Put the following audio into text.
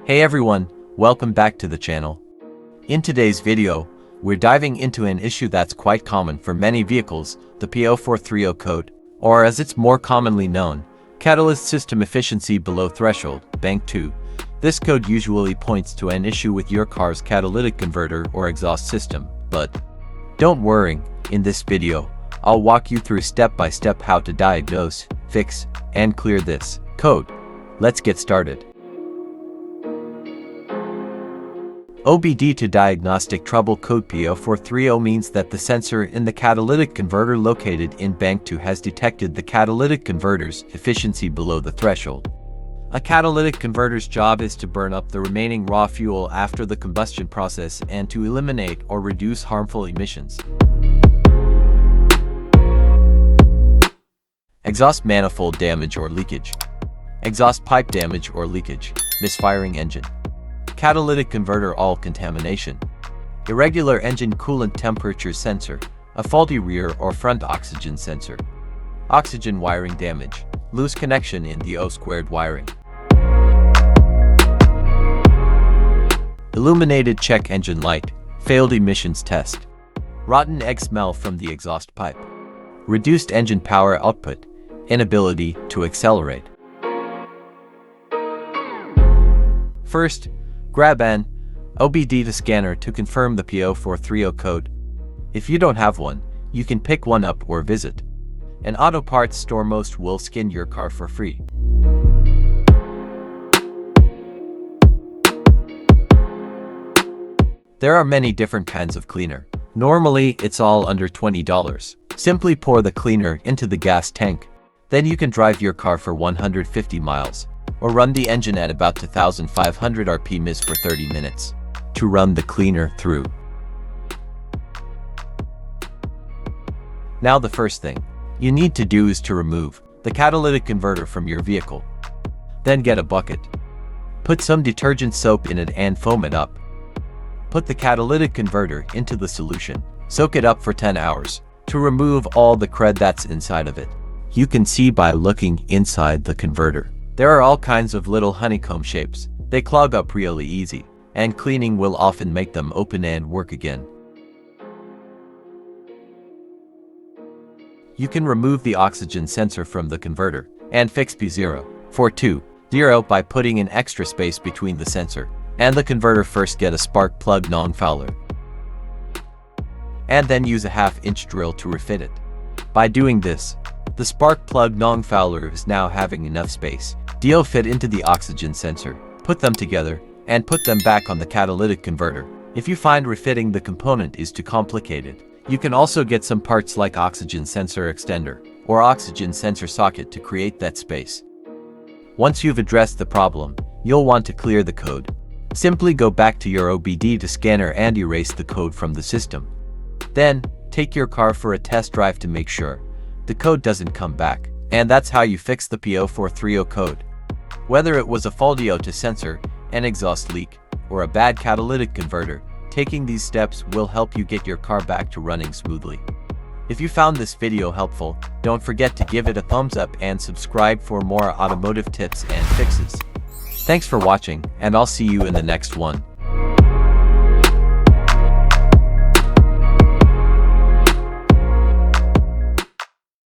Hey everyone, welcome back to the channel. In today's video, we're diving into an issue that's quite common for many vehicles, the P0430 code, or as it's more commonly known, Catalyst System Efficiency Below Threshold, (B0430). This code usually points to an issue with your car's catalytic converter or exhaust system, but don't worry, in this video, I'll walk you through step-by-step how to diagnose, fix, and clear this code. Let's get started. OBD-II Diagnostic Trouble Code P0430 means that the sensor in the catalytic converter located in B02 has detected the catalytic converter's efficiency below the threshold. A catalytic converter's job is to burn up the remaining raw fuel after the combustion process and to eliminate or reduce harmful emissions. Exhaust manifold damage or leakage. Exhaust pipe damage or leakage. Misfiring engine. Catalytic converter oil contamination. Irregular engine coolant temperature sensor. A faulty rear or front oxygen sensor. Oxygen wiring damage. Loose connection in the O2 wiring. Illuminated check engine light. Failed emissions test. Rotten egg smell from the exhaust pipe. Reduced engine power output. Inability to accelerate. First, grab an OBD-II scanner to confirm the P0430 code. If you don't have one, you can pick one up or visit an auto parts store. Most will scan your car for free. There are many different kinds of cleaner. Normally, it's all under $20. Simply pour the cleaner into the gas tank. Then you can drive your car for 150 miles. Or run the engine at about 2,500 RPMs for 30 minutes to run the cleaner through. Now the first thing you need to do is to remove the catalytic converter from your vehicle. Then get a bucket. Put some detergent soap in it and foam it up. Put the catalytic converter into the solution. Soak it up for 10 hours to remove all the crud that's inside of it. You can see by looking inside the converter. There are all kinds of little honeycomb shapes. They clog up really easy, and cleaning will often make them open and work again. You can remove the oxygen sensor from the converter and fix P0430 by putting an extra space between the sensor and the converter. First, get a spark plug non-fouler, and then use a 1/2-inch drill to refit it. By doing this, the spark plug non-fouler is now having enough space to fit into the oxygen sensor. Put them together and put them back on the catalytic converter. If you find refitting the component is too complicated, you can also get some parts like oxygen sensor extender or oxygen sensor socket to create that space. Once you've addressed the problem, you'll want to clear the code. Simply go back to your OBD-II scanner and erase the code from the system. Then, take your car for a test drive to make sure the code doesn't come back. And that's how you fix the P0430 code. Whether it was a faulty O2 sensor, an exhaust leak, or a bad catalytic converter, taking these steps will help you get your car back to running smoothly. If you found this video helpful, don't forget to give it a thumbs up and subscribe for more automotive tips and fixes. Thanks for watching, and I'll see you in the next one.